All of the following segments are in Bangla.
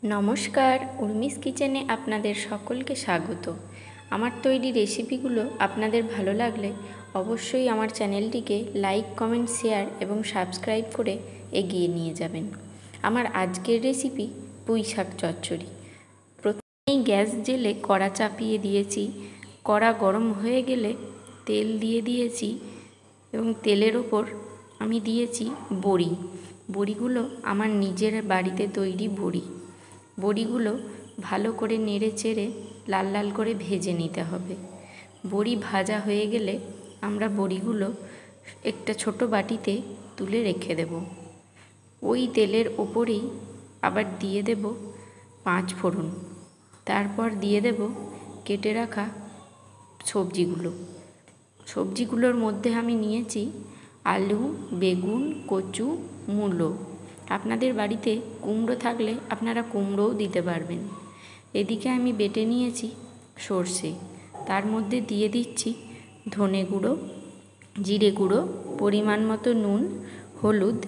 নমস্কার, উর্মিস কিচেনে আপনাদের সকলকে স্বাগত। আমার তৈরি রেসিপিগুলো আপনাদের ভালো লাগলে অবশ্যই আমার চ্যানেলটিকে লাইক, কমেন্ট, শেয়ার এবং সাবস্ক্রাইব করে এগিয়ে নিয়ে যাবেন। আমার আজকের রেসিপি পুঁই শাক চচ্চড়ি। প্রথমেই গ্যাস জেলে কড়া চাপিয়ে দিয়েছি। কড়া গরম হয়ে গেলে তেল দিয়ে দিয়েছি এবং তেলের ওপর আমি দিয়েছি বড়ি। বড়িগুলো আমার নিজের বাড়িতে তৈরি বড়ি। বড়িগুলো ভালো করে নেড়ে চেড়ে লাল লাল করে ভেজে নিতে হবে। বড়ি ভাজা হয়ে গেলে আমরা বড়িগুলো একটা ছোট বাটিতে তুলে রেখে দেব। ওই তেলের ওপরেই আবার দিয়ে দেব 5 ফোড়ন। তারপর দিয়ে দেব কেটে রাখা সবজিগুলোর মধ্যে আমি নিয়েছি আলু, বেগুন, কচু, মূলো। আপনাদের বাড়িতে কুমড়ো থাকলে আপনারা কুমড়োও দিতে পারবেন। এদিকে আমি বেটে নিয়েছি সর্ষে, তার মধ্যে দিয়ে দিচ্ছি ধনে গুঁড়ো, জিরে গুঁড়ো, পরিমাণ মতো নুন, হলুদ।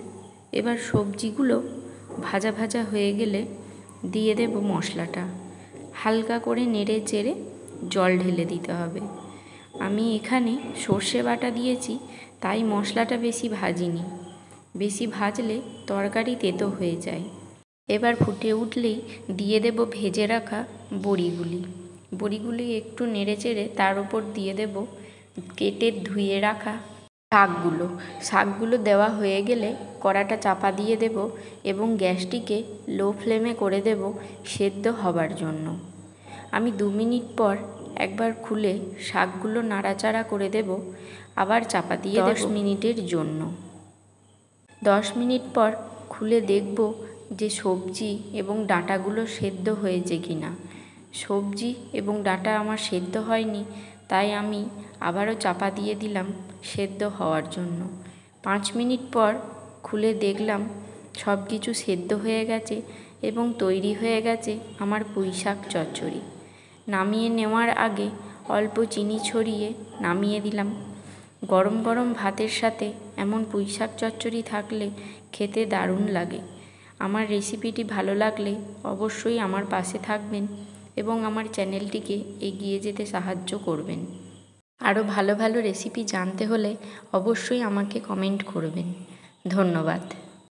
এবার সবজিগুলো ভাজা ভাজা হয়ে গেলে দিয়ে দেব মশলাটা। হালকা করে নেড়ে চেড়ে জল ঢেলে দিতে হবে। আমি এখানে সর্ষে বাটা দিয়েছি, তাই মশলাটা বেশি ভাজিনি। বেশি ভাজলে তরকারি তেতো হয়ে যায়। এবার ফুটে উঠলেই দিয়ে দেব ভেজে রাখা বড়িগুলি একটু নেড়ে চেড়ে তার উপর দিয়ে দেব কেটে ধুয়ে রাখা শাকগুলো দেওয়া হয়ে গেলে কড়াটা চাপা দিয়ে দেব এবং গ্যাসটিকে লো ফ্লেমে করে দেব সেদ্ধ হবার জন্য। আমি 2 মিনিট পর একবার খুলে শাকগুলো নাড়াচাড়া করে দেব, আবার চাপা দিয়ে 10 মিনিটের জন্য। 10 মিনিট পর খুলে দেখব যে সবজি এবং ডাঁটাগুলো সেদ্ধ হয়েছে কি না। সবজি এবং ডাঁটা আমার সেদ্ধ হয়নি, তাই আমি আবারও চাপা দিয়ে দিলাম সেদ্ধ হওয়ার জন্য। 5 মিনিট পর খুলে দেখলাম সব কিছু সেদ্ধ হয়ে গেছে এবং তৈরি হয়ে গেছে আমার পুঁই শাক চচ্চড়ি। নামিয়ে নেওয়ার আগে অল্প চিনি ছড়িয়ে নামিয়ে দিলাম। গরম গরম ভাতের সাথে এমন পুঁই শাক চচ্চড়ি থাকলে খেতে দারুণ লাগে। আমার রেসিপিটি ভালো লাগলে অবশ্যই আমার পাশে থাকবেন এবং আমার চ্যানেলটিকে এগিয়ে যেতে সাহায্য করবেন। আরও ভালো ভালো রেসিপি জানতে হলে অবশ্যই আমাকে কমেন্ট করবেন। ধন্যবাদ।